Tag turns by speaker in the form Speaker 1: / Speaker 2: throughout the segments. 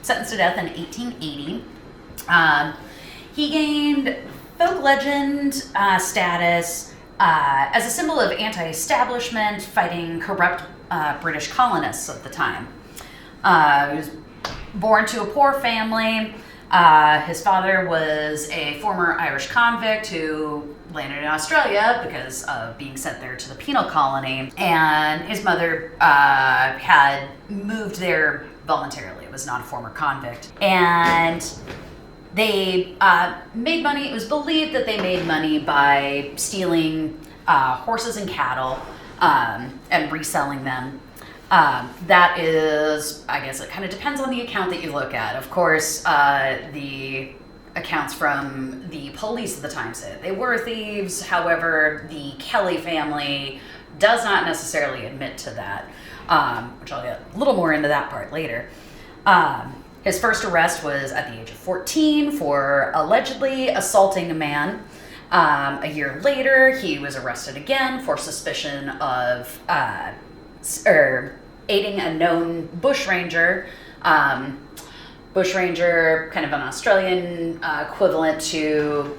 Speaker 1: sentenced to death in 1880. He gained folk legend status as a symbol of anti-establishment, fighting corrupt British colonists of the time. He was born to a poor family. His father was a former Irish convict who landed in Australia because of being sent there to the penal colony, and his mother had moved there voluntarily, was not a former convict. And they made money. It was believed that they made money by stealing horses and cattle and reselling them. That is, I guess it kind of depends on the account that you look at. Of course, the accounts from the police at the time said they were thieves. However, the Kelly family does not necessarily admit to that, which I'll get a little more into that part later. His first arrest was at the age of 14 for allegedly assaulting a man. A year later, he was arrested again for suspicion of aiding a known bushranger. Bushranger, kind of an Australian equivalent to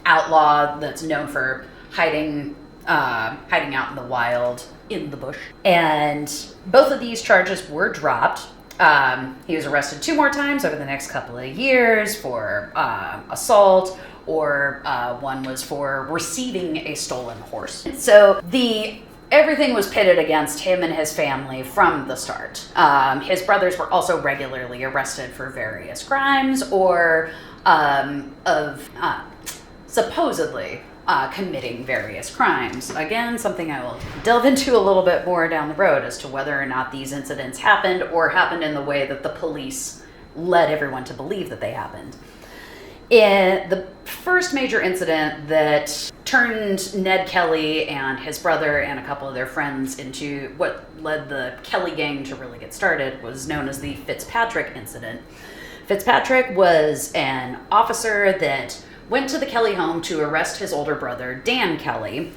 Speaker 1: outlaw that's known for hiding out in the wild, in the bush. And both of these charges were dropped. He was arrested 2 more times over the next couple of years for assault, or one was for receiving a stolen horse. So everything was pitted against him and his family from the start. His brothers were also regularly arrested for various crimes or of supposedly committing various crimes. Again, something I will delve into a little bit more down the road as to whether or not these incidents happened or happened in the way that the police led everyone to believe that they happened. The first major incident that turned Ned Kelly and his brother and a couple of their friends into what led the Kelly gang to really get started was known as the Fitzpatrick incident. Fitzpatrick was an officer that went to the Kelly home to arrest his older brother, Dan Kelly,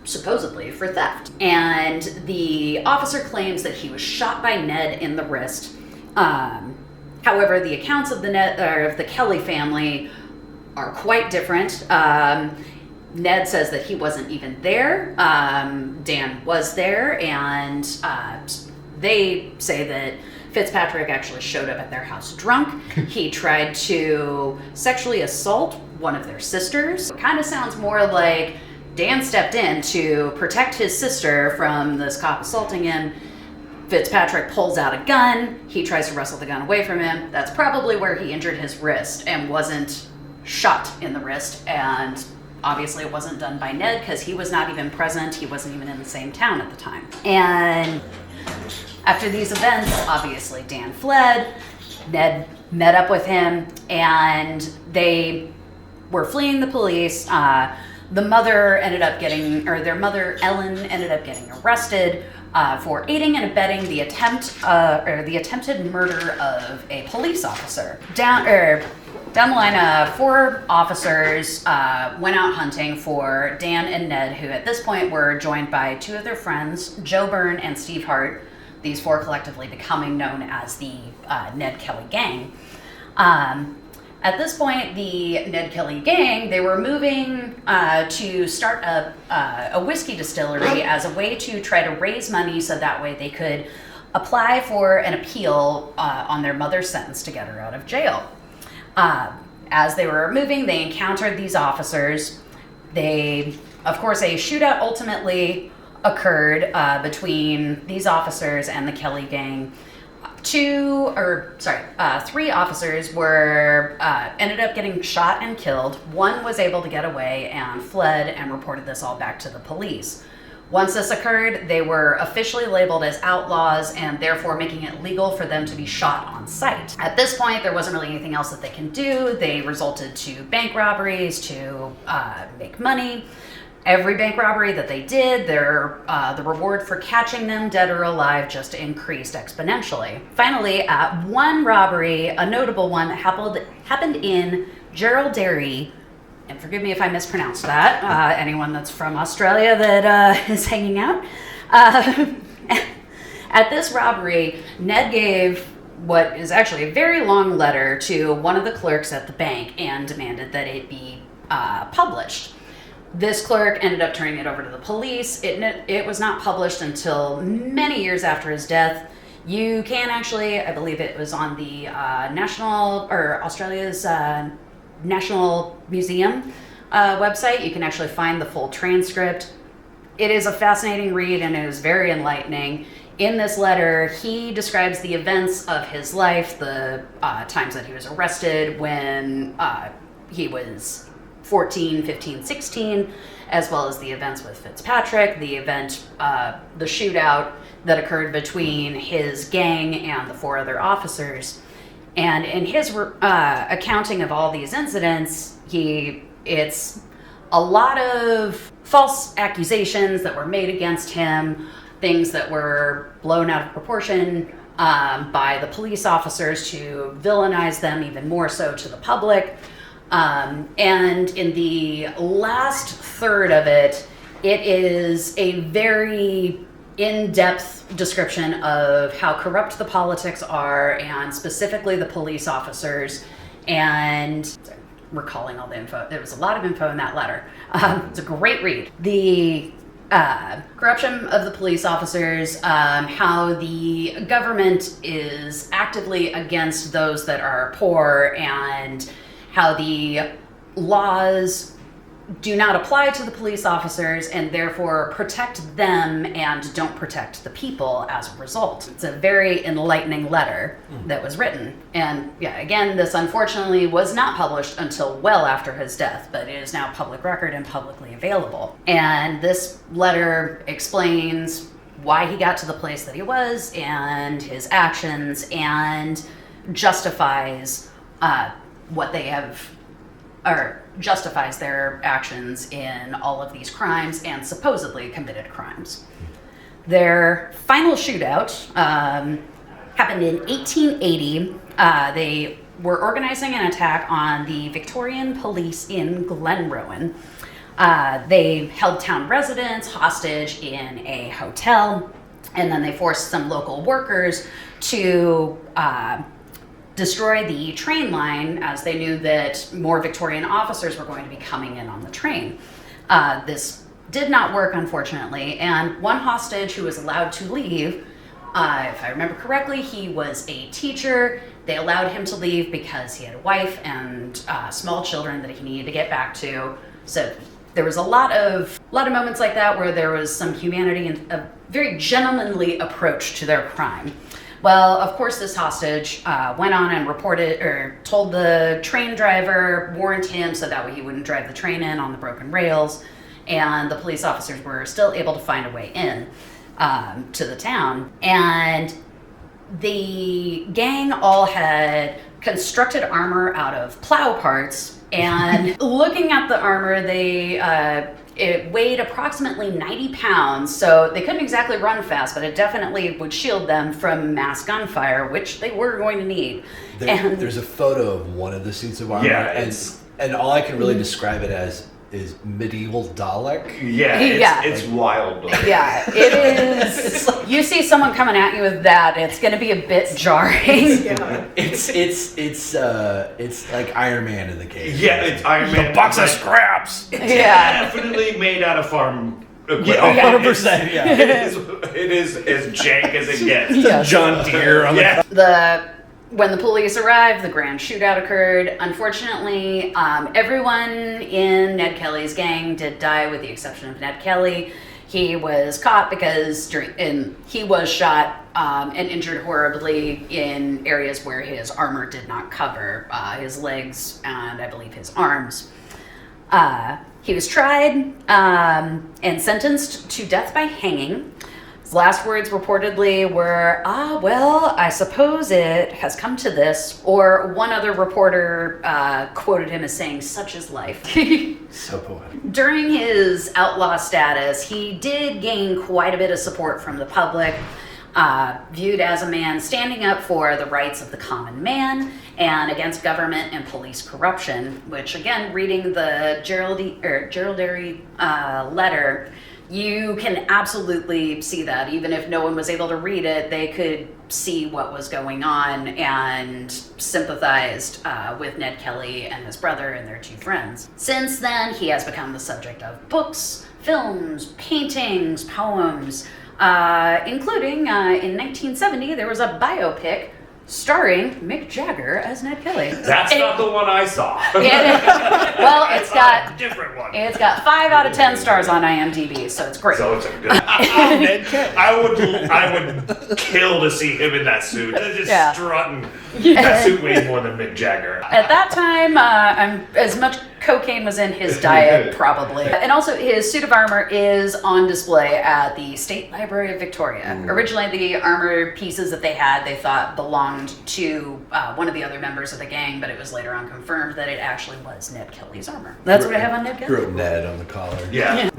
Speaker 1: supposedly for theft. And the officer claims that he was shot by Ned in the wrist. However, the accounts of the Kelly family are quite different. Ned says that he wasn't even there. Dan was there, and they say that Fitzpatrick actually showed up at their house drunk. He tried to sexually assault one of their sisters. It kind of sounds more like Dan stepped in to protect his sister from this cop assaulting him. Fitzpatrick pulls out a gun. He tries to wrestle the gun away from him. That's probably where he injured his wrist and wasn't shot in the wrist. And obviously it wasn't done by Ned because he was not even present. He wasn't even in the same town at the time. And after these events, obviously Dan fled. Ned met up with him and they were fleeing the police. Their mother, Ellen, ended up getting arrested for aiding and abetting the attempted murder of a police officer. Down the line, 4 officers went out hunting for Dan and Ned, who at this point were joined by 2 of their friends, Joe Byrne and Steve Hart, these 4 collectively becoming known as the Ned Kelly gang. At this point, the Ned Kelly gang, they were moving to start a whiskey distillery as a way to try to raise money so that way they could apply for an appeal on their mother's sentence to get her out of jail. As they were moving, they encountered these officers. A shootout ultimately occurred between these officers and the Kelly gang. 3 officers ended up getting shot and killed. 1 was able to get away and fled and reported this all back to the police. Once this occurred, they were officially labeled as outlaws and therefore making it legal for them to be shot on sight. At this point, there wasn't really anything else that they can do. They resorted to bank robberies to make money. Every bank robbery that they did, the reward for catching them dead or alive just increased exponentially. Finally, at one robbery, a notable one that happened in Gerald Dairy, and forgive me if I mispronounced that, anyone that's from Australia that is hanging out. At this robbery, Ned gave what is actually a very long letter to one of the clerks at the bank and demanded that it be published. This clerk ended up turning it over to the police. It was not published until many years after his death. You can actually, I believe it was on the Australia's National Museum website. You can actually find the full transcript. It is a fascinating read and it is very enlightening. In this letter, he describes the events of his life, the times that he was arrested when he was 14, 15, 16, as well as the events with Fitzpatrick, the event, the shootout that occurred between his gang and the 4 other officers. And in his accounting of all these incidents, it's a lot of false accusations that were made against him, things that were blown out of proportion by the police officers to villainize them even more so to the public. And in the last third of it, it is a very in-depth description of how corrupt the politics are, and specifically the police officers, and recalling all the info. There was a lot of info in that letter. It's a great read. The corruption of the police officers, how the government is actively against those that are poor, and how the laws do not apply to the police officers and therefore protect them and don't protect the people as a result. It's a very enlightening letter that was written. And yeah, again, this unfortunately was not published until well after his death, but it is now public record and publicly available. And this letter explains why he got to the place that he was and his actions, and justifies what they have, or justifies their actions in all of these crimes and supposedly committed crimes. Their final shootout happened in 1880. They were organizing an attack on the Victorian police in Glenrowan. They held town residents hostage in a hotel, and then they forced some local workers to destroy the train line, as they knew that more Victorian officers were going to be coming in on the train. This did not work, unfortunately, and one hostage who was allowed to leave, if I remember correctly, he was a teacher. They allowed him to leave because he had a wife and small children that he needed to get back to. So there was a lot of moments like that where there was some humanity and a very gentlemanly approach to their crime. Well, of course, this hostage went on and reported, or told the train driver, warned him so that way he wouldn't drive the train in on the broken rails, and the police officers were still able to find a way in to the town. And the gang all had constructed armor out of plow parts, and looking at the armor, it weighed approximately 90 pounds, so they couldn't exactly run fast, but it definitely would shield them from mass gunfire, which they were going to need.
Speaker 2: There's a photo of one of the suits of armor, and all I can really describe it as is medieval Dalek.
Speaker 3: It's wild.
Speaker 1: Yeah, it is. You see someone coming at you with that, it's going to be a bit jarring.
Speaker 2: It's like Iron Man in the cave.
Speaker 3: Yeah, it's Iron Man.
Speaker 2: A box of scraps.
Speaker 3: It's definitely made out of farm equipment.
Speaker 2: Yeah, 100%. Yeah,
Speaker 3: it is as jank as it gets.
Speaker 1: Yes.
Speaker 2: John Deere on
Speaker 1: When the police arrived, the grand shootout occurred. Unfortunately, everyone in Ned Kelly's gang did die, with the exception of Ned Kelly. He was caught because he was shot and injured horribly in areas where his armor did not cover, his legs and I believe his arms. He was tried and sentenced to death by hanging. His last words reportedly were, well, I suppose it has come to this. Or one other reporter quoted him as saying, such is life.
Speaker 2: So poetic.
Speaker 1: During his outlaw status, he did gain quite a bit of support from the public, viewed as a man standing up for the rights of the common man and against government and police corruption, which, again, reading the Geraldary letter, you can absolutely see that. Even if no one was able to read it, they could see what was going on and sympathized with Ned Kelly and his brother and their two friends. Since then, he has become the subject of books, films, paintings, poems, including in 1970 there was a biopic starring Mick Jagger as Ned Kelly.
Speaker 3: That's not the one I saw.
Speaker 1: Well, it's got
Speaker 3: a different one.
Speaker 1: It's got 5 out of 10 stars on IMDb, so it's great.
Speaker 3: So it's a good. I would kill to see him in that suit. Just strutting. That suit weighs more than Mick Jagger.
Speaker 1: At that time, as much cocaine was in his diet, probably. And also, his suit of armor is on display at the State Library of Victoria. Originally, the armor pieces that they had, they thought belonged to one of the other members of the gang, but it was later on confirmed that it actually was Ned Kelly's armor. That's what I have on Ned Kelly.
Speaker 2: Wrote Ned on the collar.
Speaker 3: Yeah.